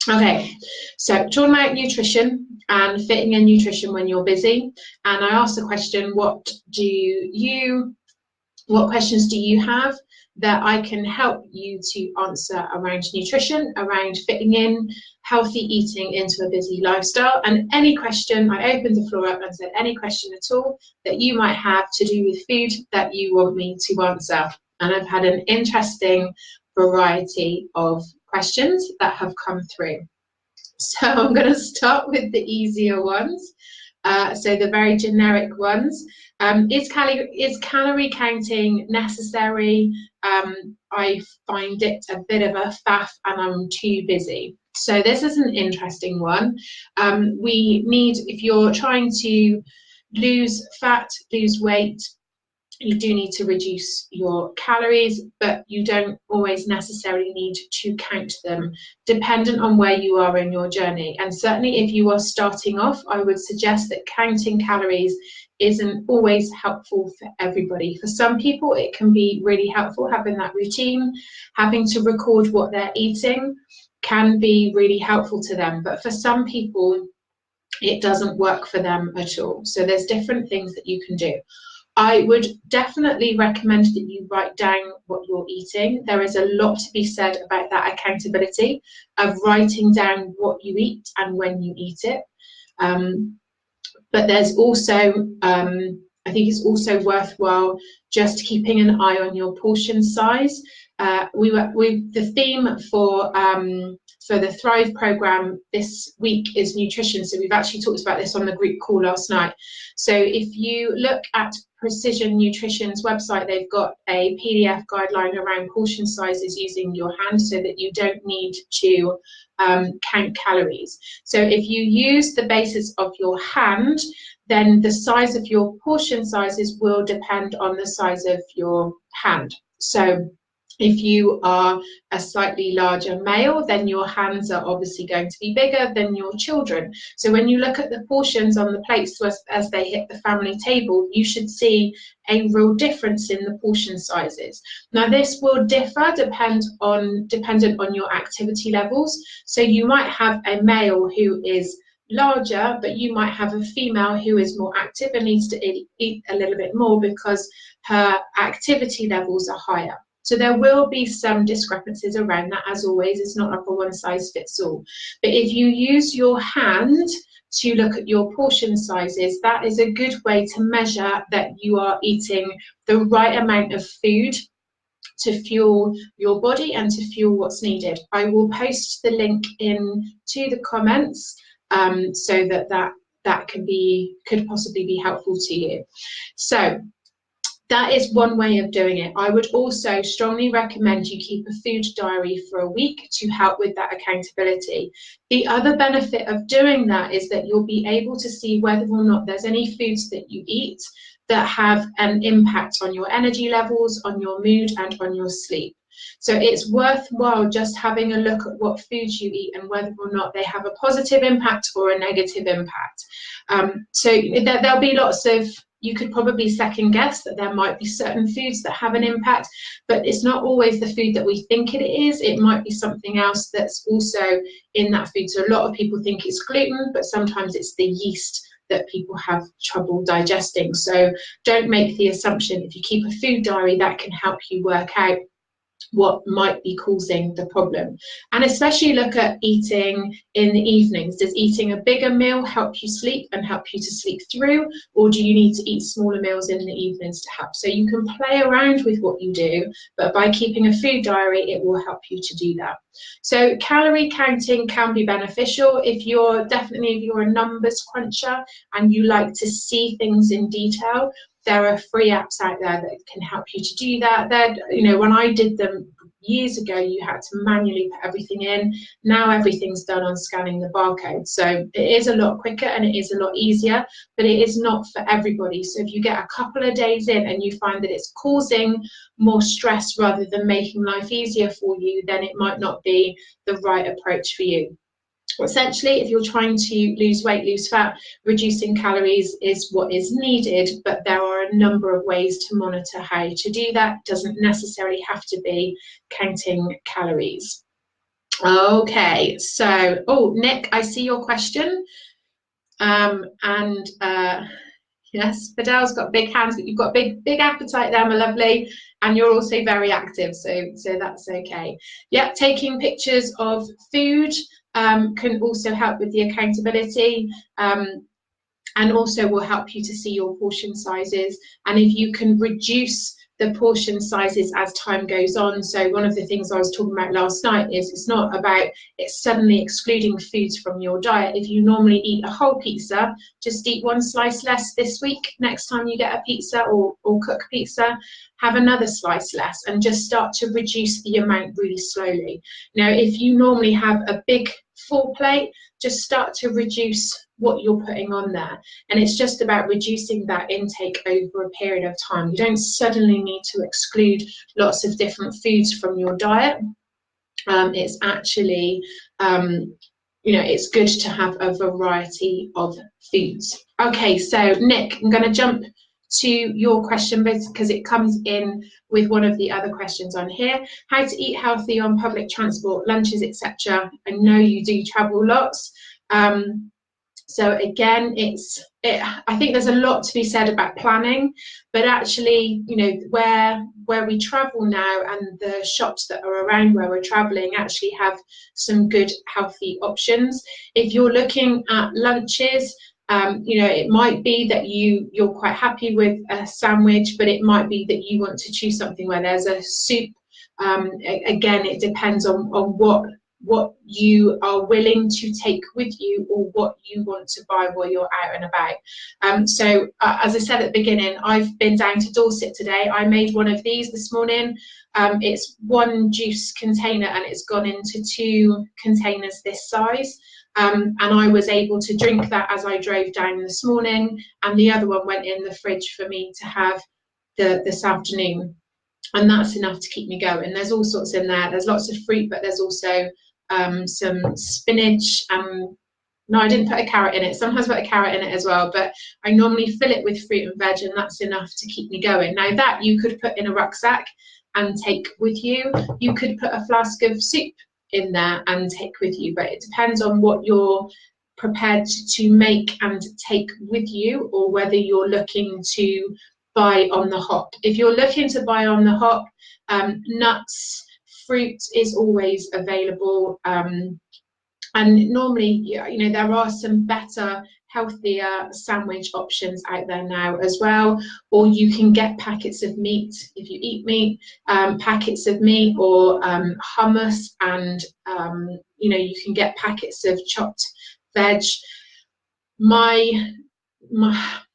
Okay, so talking about nutrition and fitting in nutrition when you're busy, and I asked the question, what questions do you have that I can help you to answer around nutrition, around fitting in healthy eating into a busy lifestyle? And any question, I opened the floor up and said any question at all that you might have to do with food that you want me to answer. And I've had an interesting variety of questions that have come through. So I'm going to start with the easier ones. So the very generic ones. Is calorie counting necessary? I find it a bit of a faff and I'm too busy. So this is an interesting one. We need, if you're trying to lose fat, lose weight, you do need to reduce your calories, but you don't always necessarily need to count them, dependent on where you are in your journey. And certainly if you are starting off, I would suggest that counting calories isn't always helpful for everybody. For some people, it can be really helpful having that routine, having to record what they're eating can be really helpful to them. But for some people, it doesn't work for them at all. So there's different things that you can do. I would definitely recommend that you write down what you're eating. There is a lot to be said about that accountability of writing down what you eat and when you eat it. But there's also, I think it's also worthwhile just keeping an eye on your portion size. The theme for the Thrive program this week is nutrition. So we've actually talked about this on the group call last night. So if you look at Precision Nutrition's website, they've got a PDF guideline around portion sizes using your hand so that you don't need to count calories. So if you use the basis of your hand, then the size of your portion sizes will depend on the size of your hand. So if you are a slightly larger male, then your hands are obviously going to be bigger than your children. So when you look at the portions on the plates as they hit the family table, you should see a real difference in the portion sizes. Now this will differ dependent on your activity levels. So you might have a male who is larger, but you might have a female who is more active and needs to eat a little bit more because her activity levels are higher. So there will be some discrepancies around that. As always, it's not like a one size fits all. But if you use your hand to look at your portion sizes, that is a good way to measure that you are eating the right amount of food to fuel your body and to fuel what's needed. I will post the link into the comments so that could possibly be helpful to you. So that is one way of doing it. I would also strongly recommend you keep a food diary for a week to help with that accountability. The other benefit of doing that is that you'll be able to see whether or not there's any foods that you eat that have an impact on your energy levels, on your mood, and on your sleep. So it's worthwhile just having a look at what foods you eat and whether or not they have a positive impact or a negative impact. So there'll be lots of, you could probably second guess that there might be certain foods that have an impact, but it's not always the food that we think it is. It might be something else that's also in that food. So a lot of people think it's gluten, but sometimes it's the yeast that people have trouble digesting. So don't make the assumption. If you keep a food diary, that can help you work out what might be causing the problem. And especially look at eating in the evenings. Does eating a bigger meal help you sleep and help you to sleep through, or do you need to eat smaller meals in the evenings to help? So you can play around with what you do, but by keeping a food diary, it will help you to do that. So calorie counting can be beneficial if you're a numbers cruncher and you like to see things in detail. There are free apps out there that can help you to do that. When I did them years ago, you had to manually put everything in. Now everything's done on scanning the barcode. So it is a lot quicker and it is a lot easier, but it is not for everybody. So if you get a couple of days in and you find that it's causing more stress rather than making life easier for you, then it might not be the right approach for you. Essentially, if you're trying to lose weight, lose fat, reducing calories is what is needed, but there are a number of ways to monitor how to do that. It doesn't necessarily have to be counting calories. Okay, so, oh, Nick, I see your question. And yes, Fidel's got big hands, but you've got big appetite there, my lovely, and you're also very active, so that's okay. Yeah, taking pictures of food can also help with the accountability. And also will help you to see your portion sizes. And if you can reduce the portion sizes as time goes on. So one of the things I was talking about last night is it's not about it suddenly excluding foods from your diet. If you normally eat a whole pizza, just eat one slice less this week. Next time you get a pizza or cook pizza, have another slice less and just start to reduce the amount really slowly. Now, if you normally have a big full plate, just start to reduce what you're putting on there. And it's just about reducing that intake over a period of time. You don't suddenly need to exclude lots of different foods from your diet. It's actually, it's good to have a variety of foods. Okay, so Nick, I'm going to jump to your question because it comes in with one of the other questions on here. How to eat healthy on public transport, lunches, etc. I know you do travel lots. So again, I think there's a lot to be said about planning, but actually, where we travel now and the shops that are around where we're traveling actually have some good healthy options. If you're looking at lunches, it might be that you're quite happy with a sandwich, but it might be that you want to choose something where there's a soup. Again, it depends on what you are willing to take with you or what you want to buy while you're out and about. So as I said at the beginning, I've been down to Dorset today. I made one of these this morning. It's one juice container and it's gone into 2 containers this size. And I was able to drink that as I drove down this morning, and the other one went in the fridge for me to have this afternoon. And that's enough to keep me going. There's all sorts in there. There's lots of fruit, but there's also some spinach. No, I didn't put a carrot in it. Sometimes I put a carrot in it as well, but I normally fill it with fruit and veg, and that's enough to keep me going. Now that you could put in a rucksack and take with you. You could put a flask of soup in there and take with you, but it depends on what you're prepared to make and take with you, or whether you're looking to buy on the hop. If you're looking to buy on the hop, nuts, fruit is always available, and normally, there are some better, healthier sandwich options out there now as well. Or you can get packets of meat if you eat meat, packets of meat, or hummus, and you can get packets of chopped veg.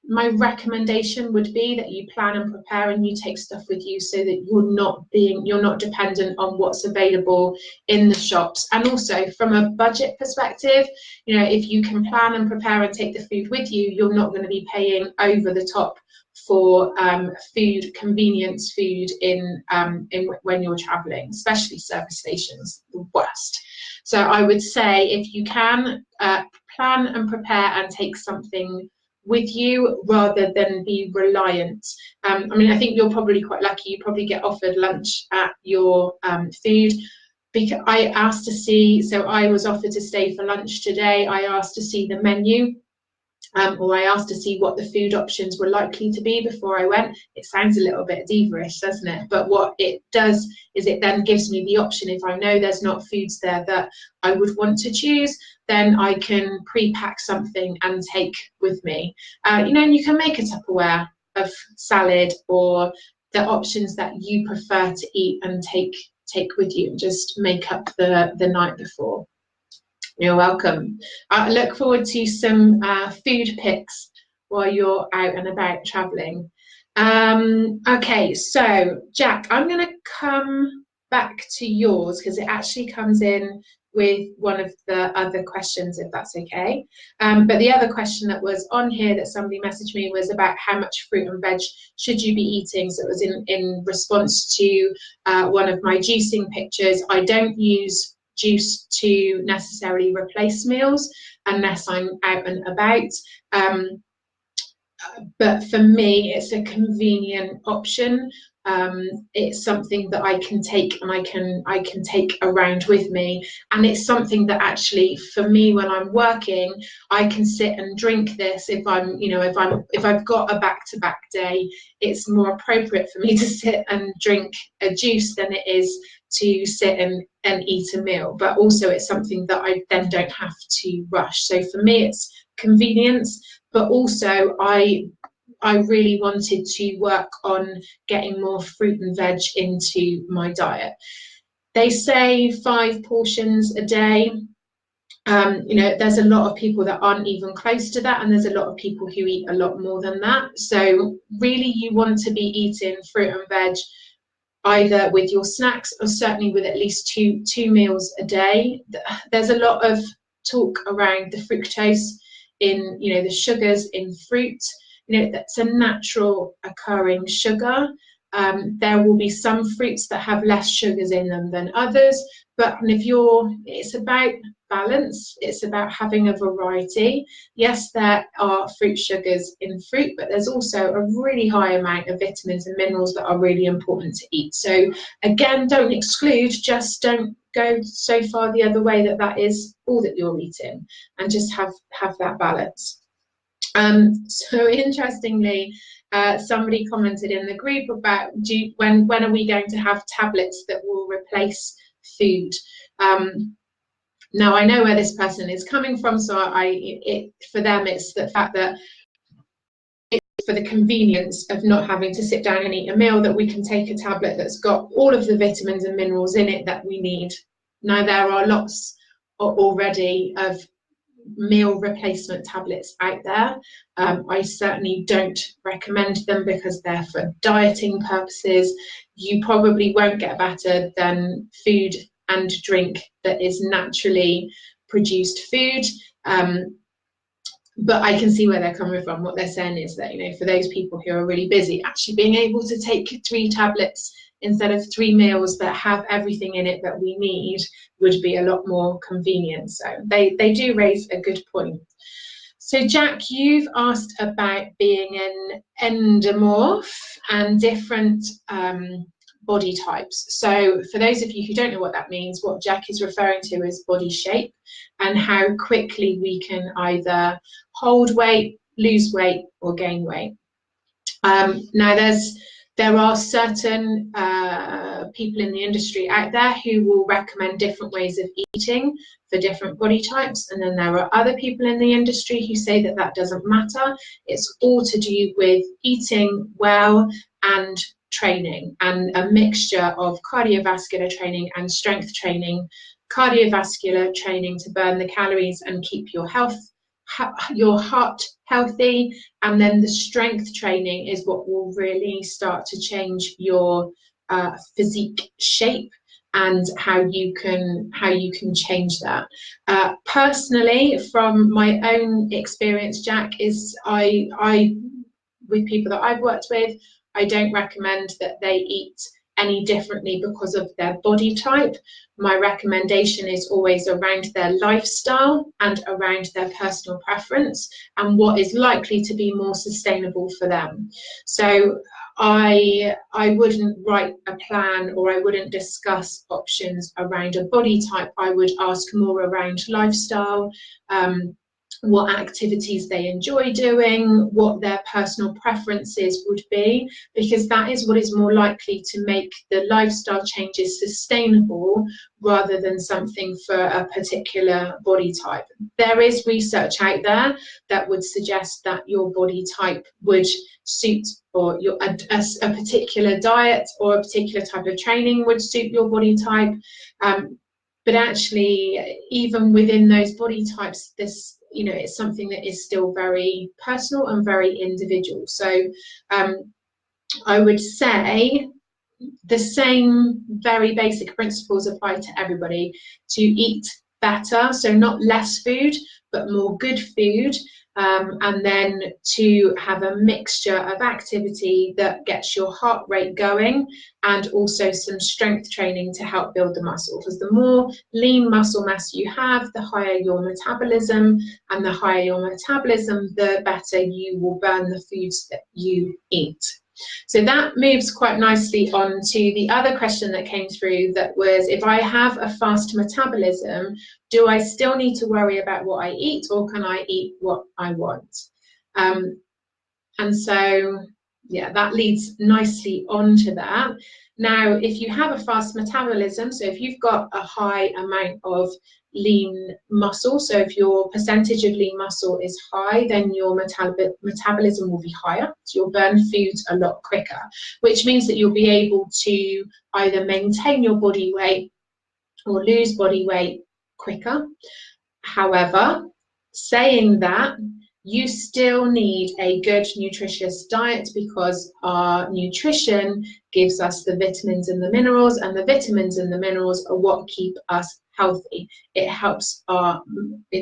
My recommendation would be that you plan and prepare and you take stuff with you, so that you're not dependent on what's available in the shops. And also from a budget perspective, if you can plan and prepare and take the food with you, you're not going to be paying over the top for convenience food in when you're traveling, especially service stations, the worst. So I would say, if you can, plan and prepare and take something with you rather than be reliant. I think you're probably quite lucky. You probably get offered lunch at your food. Because I asked to see, so I was offered to stay for lunch today. I asked to see the menu. Or I asked to see what the food options were likely to be before I went. It sounds a little bit diva-ish, doesn't it? But what it does is it then gives me the option. If I know there's not foods there that I would want to choose, then I can pre-pack something and take with me. And you can make a Tupperware of salad or the options that you prefer to eat and take with you, and just make up the night before. You're welcome. I look forward to some food pics while you're out and about traveling. Okay, so Jack, I'm going to come back to yours because it actually comes in with one of the other questions, if that's okay. But the other question that was on here that somebody messaged me was about how much fruit and veg should you be eating. So it was in response to one of my juicing pictures. I don't use juice to necessarily replace meals unless I'm out and about. But for me, it's a convenient option. It's something that I can take, and I can take around with me, and it's something that actually for me when I'm working, I can sit and drink this. If I've got a back-to-back day, it's more appropriate for me to sit and drink a juice than it is to sit and eat a meal. But also it's something that I then don't have to rush. So for me it's convenience, but also I really wanted to work on getting more fruit and veg into my diet. They say 5 portions a day. There's a lot of people that aren't even close to that, and there's a lot of people who eat a lot more than that. So really you want to be eating fruit and veg either with your snacks or certainly with at least two meals a day. There's a lot of talk around the fructose in, the sugars in fruit. That's a natural occurring sugar. There will be some fruits that have less sugars in them than others, but it's about balance. It's about having a variety. Yes, there are fruit sugars in fruit, but there's also a really high amount of vitamins and minerals that are really important to eat. So again, don't exclude, just don't go so far the other way that is all that you're eating, and just have that balance. So interestingly, somebody commented in the group about when are we going to have tablets that will replace food? Now I know where this person is coming from, so for them it's the fact that it's for the convenience of not having to sit down and eat a meal, that we can take a tablet that's got all of the vitamins and minerals in it that we need. Now there are lots already of meal replacement tablets out there. I certainly don't recommend them because they're for dieting purposes. You probably won't get better than food and drink that is naturally produced food. But I can see where they're coming from. What they're saying is that, for those people who are really busy, actually being able to take 3 tablets instead of 3 meals that have everything in it that we need would be a lot more convenient. So they do raise a good point. So Jack, you've asked about being an endomorph and different body types. So for those of you who don't know what that means, what Jack is referring to is body shape and how quickly we can either hold weight, lose weight, or gain weight. Now there are certain people in the industry out there who will recommend different ways of eating for different body types, and then there are other people in the industry who say that doesn't matter. It's all to do with eating well and training, and a mixture of cardiovascular training and strength training. Cardiovascular training to burn the calories and keep your heart healthy, and then the strength training is what will really start to change your physique shape and how you can change that. Personally, from my own experience, Jack, is I with people that I've worked with, I don't recommend that they eat any differently because of their body type. My recommendation is always around their lifestyle and around their personal preference and what is likely to be more sustainable for them. So I wouldn't write a plan, or I wouldn't discuss options around a body type. I would ask more around lifestyle, what activities they enjoy doing, what their personal preferences would be, because that is what is more likely to make the lifestyle changes sustainable rather than something for a particular body type. There is research out there that would suggest that your body type would suit, or a particular diet or a particular type of training would suit your body type. But actually, even within those body types, this, it's something that is still very personal and very individual. So I would say the same very basic principles apply to everybody: to eat better, so not less food, but more good food, and then to have a mixture of activity that gets your heart rate going, and also some strength training to help build the muscle, because the more lean muscle mass you have, the higher your metabolism, and the higher your metabolism, the better you will burn the foods that you eat. So that moves quite nicely on to the other question that came through, that was, if I have a fast metabolism, do I still need to worry about what I eat, or can I eat what I want? And so, yeah, that leads nicely onto that. Now, if you have a fast metabolism, so if you've got a high amount of lean muscle, so if your percentage of lean muscle is high, then your metabolism will be higher. So you'll burn food a lot quicker, which means that you'll be able to either maintain your body weight or lose body weight quicker. However, saying that, you still need a good nutritious diet, because our nutrition gives us the vitamins and the minerals, and the vitamins and the minerals are what keep us healthy. It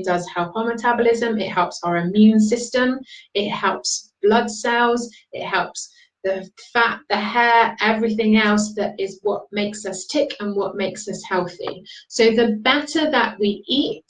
does help our metabolism, it helps our immune system, it helps blood cells, it helps the fat, the hair, everything else that is what makes us tick and what makes us healthy. So the better that we eat,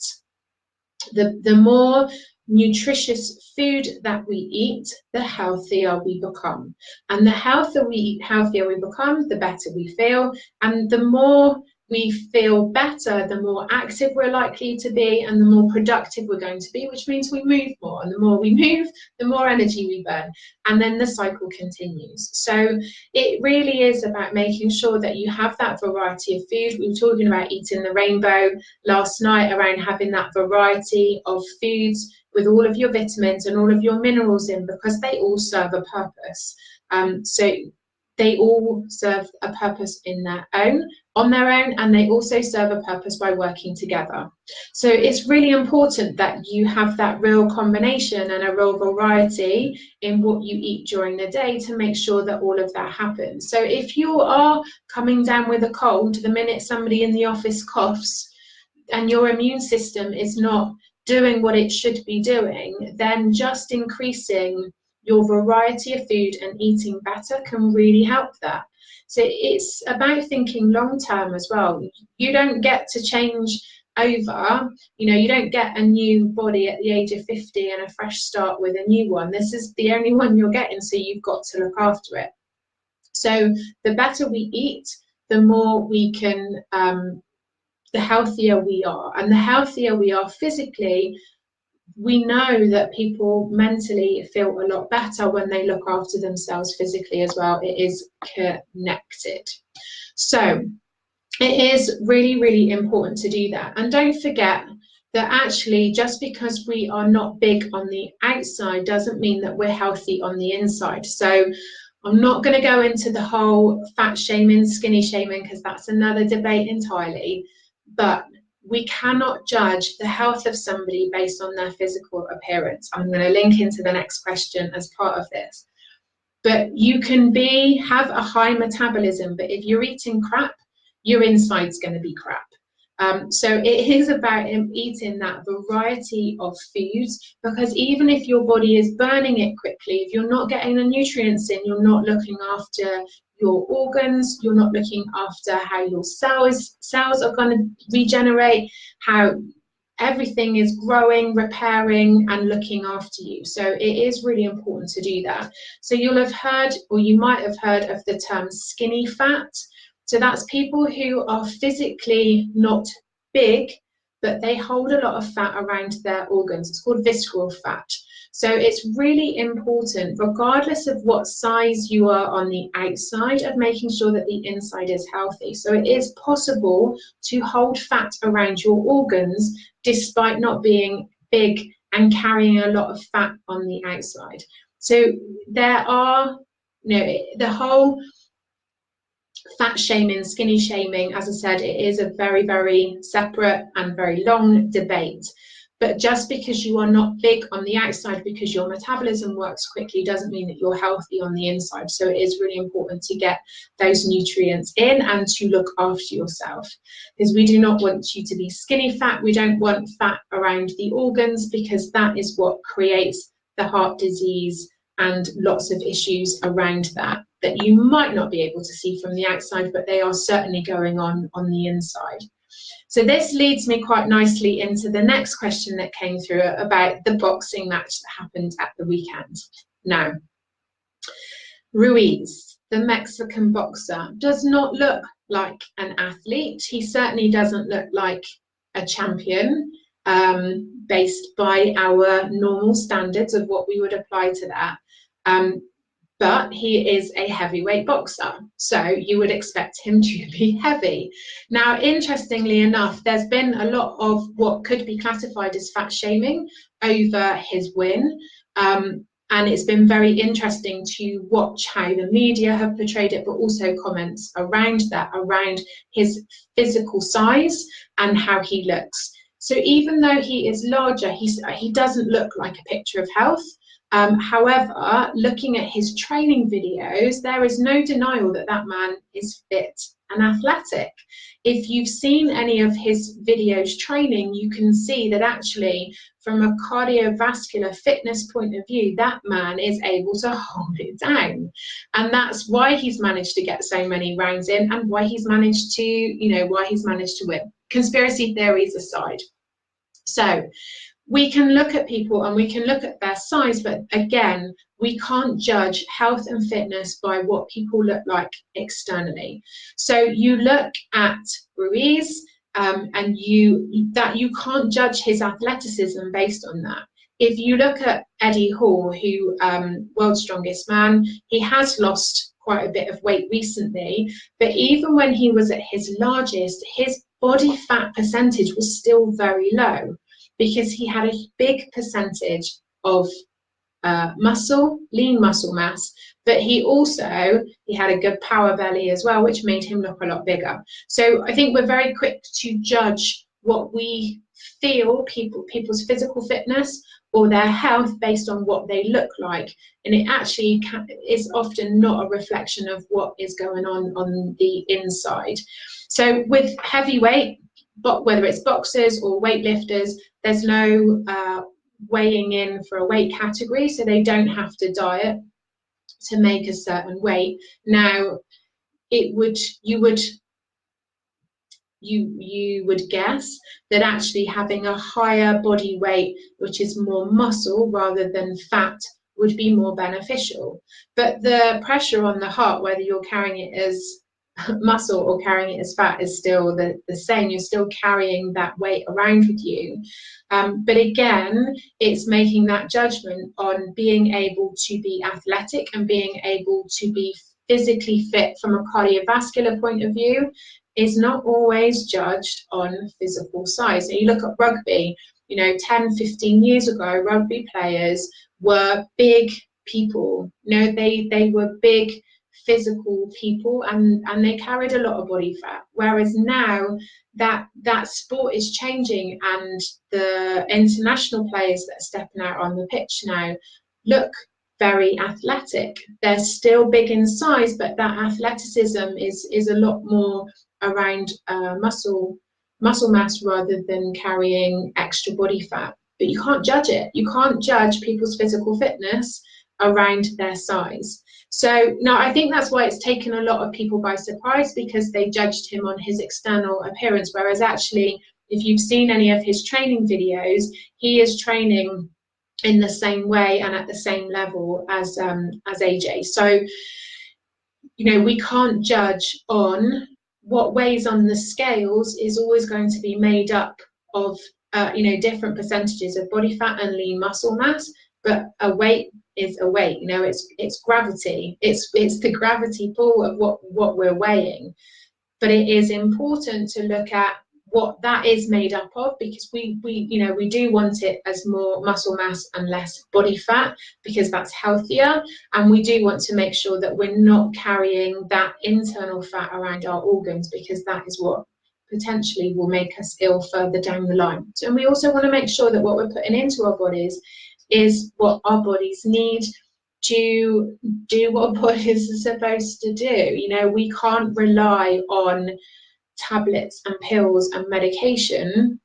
the more nutritious food that we eat, the healthier we become. And the healthier we become, the better we feel. And the more we feel better, the more active we're likely to be, and the more productive we're going to be, which means we move more. And the more we move, the more energy we burn. And then the cycle continues. So it really is about making sure that you have that variety of food. We were talking about eating the rainbow last night, around having that variety of foods with all of your vitamins and all of your minerals in, because they all serve a purpose. So they all serve a purpose on their own, and they also serve a purpose by working together. So it's really important that you have that real combination and a real variety in what you eat during the day to make sure that all of that happens. So if you are coming down with a cold, the minute somebody in the office coughs and your immune system is not doing what it should be doing, then just increasing your variety of food and eating better can really help that. So it's about thinking long term as well. You don't get to change over, you don't get a new body at the age of 50 and a fresh start with a new one. This is the only one you're getting, so you've got to look after it. So the better we eat, the more we can, the healthier we are. And the healthier we are physically, we know that people mentally feel a lot better when they look after themselves physically as well. It is connected. So it is really, really important to do that. And don't forget that actually, just because we are not big on the outside doesn't mean that we're healthy on the inside. So I'm not going to go into the whole fat shaming, skinny shaming, because that's another debate entirely. But we cannot judge the health of somebody based on their physical appearance. I'm going to link into the next question as part of this. But you can have a high metabolism, but if you're eating crap, your inside's going to be crap. So it is about eating that variety of foods, because even if your body is burning it quickly, if you're not getting the nutrients in, you're not looking after your organs, you're not looking after how your cells are going to regenerate, how everything is growing, repairing, and looking after you. So it is really important to do that. So you'll have heard, or you might have heard of the term skinny fat. So that's people who are physically not big, but they hold a lot of fat around their organs. It's called visceral fat. So it's really important, regardless of what size you are on the outside, of making sure that the inside is healthy. So it is possible to hold fat around your organs despite not being big and carrying a lot of fat on the outside. So there are, the whole fat shaming, skinny shaming, as I said, it is a very, very separate and very long debate. But just because you are not big on the outside, because your metabolism works quickly, doesn't mean that you're healthy on the inside. So it is really important to get those nutrients in and to look after yourself, because we do not want you to be skinny fat. We don't want fat around the organs, because that is what creates the heart disease and lots of issues around that you might not be able to see from the outside, but they are certainly going on the inside. So this leads me quite nicely into the next question that came through about the boxing match that happened at the weekend. Now, Ruiz, the Mexican boxer, does not look like an athlete. He certainly doesn't look like a champion, based by our normal standards of what we would apply to that. But he is a heavyweight boxer, so you would expect him to be heavy. Now, interestingly enough, there's been a lot of what could be classified as fat shaming over his win. And it's been very interesting to watch how the media have portrayed it, but also comments around that, around his physical size and how he looks. So even though he is larger, he doesn't look like a picture of health. However, looking at his training videos, there is no denial that that man is fit and athletic. If you've seen any of his videos training, you can see that actually, from a cardiovascular fitness point of view, that man is able to hold it down. And that's why he's managed to get so many rounds in, and why he's managed to win. Conspiracy theories aside. So we can look at people and we can look at their size, but again, we can't judge health and fitness by what people look like externally. So you look at Ruiz, and you can't judge his athleticism based on that. If you look at Eddie Hall, who world's strongest man, he has lost quite a bit of weight recently, but even when he was at his largest, his body fat percentage was still very low, because he had a big percentage of lean muscle mass, but he had a good power belly as well, which made him look a lot bigger. So I think we're very quick to judge what we feel people's physical fitness or their health based on what they look like, and it actually is often not a reflection of what is going on the inside. So with heavyweight, but whether it's boxers or weightlifters, there's no weighing in for a weight category, so they don't have to diet to make a certain weight. Now, you would guess that actually having a higher body weight, which is more muscle rather than fat, would be more beneficial. But the pressure on the heart, whether you're carrying it as muscle or carrying it as fat, is still the same. You're still carrying that weight around with you. But again, it's making that judgment on being able to be athletic and being able to be physically fit from a cardiovascular point of view is not always judged on physical size. So you look at rugby, 10, 15 years ago, rugby players were big people. They were big physical people, and they carried a lot of body fat. Whereas now that sport is changing, and the international players that are stepping out on the pitch now look very athletic. They're still big in size, but that athleticism is a lot more around muscle mass rather than carrying extra body fat. But you can't judge it. You can't judge people's physical fitness around their size. So now I think that's why it's taken a lot of people by surprise, because they judged him on his external appearance, whereas actually, if you've seen any of his training videos, he is training in the same way and at the same level as AJ. So, we can't judge on what weighs on the scales is always going to be made up of different percentages of body fat and lean muscle mass, but a weight is a weight. It's gravity. It's the gravity pull of what we're weighing. But it is important to look at what that is made up of, because we do want it as more muscle mass and less body fat, because that's healthier, and we do want to make sure that we're not carrying that internal fat around our organs, because that is what potentially will make us ill further down the line. And we also want to make sure that what we're putting into our bodies is what our bodies need to do what bodies are supposed to do. We can't rely on tablets and pills and medication.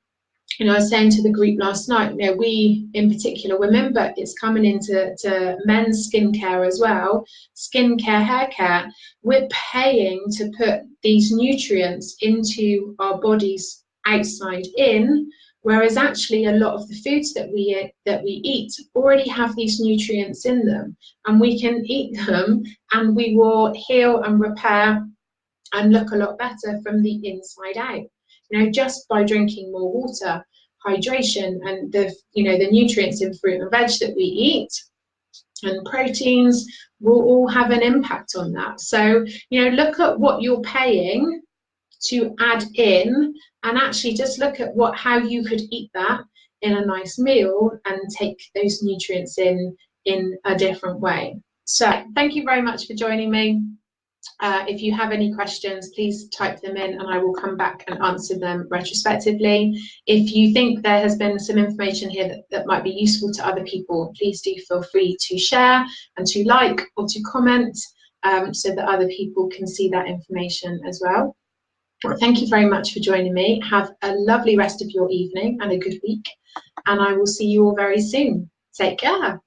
I was saying to the group last night, we in particular women, but it's coming into men's skincare as well, skincare, hair care. We're paying to put these nutrients into our bodies outside in, Whereas actually a lot of the foods that we eat already have these nutrients in them, and we can eat them and we will heal and repair and look a lot better from the inside out. You know, just by drinking more water, hydration, and the nutrients in fruit and veg that we eat, and proteins will all have an impact on that. So, you know, look at what you're paying to add in, and actually just look at how you could eat that in a nice meal and take those nutrients in a different way. So thank you very much for joining me. If you have any questions, please type them in and I will come back and answer them retrospectively. If you think there has been some information here that might be useful to other people, please do feel free to share and to like or to comment, so that other people can see that information as well. Thank you very much for joining me. Have a lovely rest of your evening and a good week, and I will see you all very soon. Take care.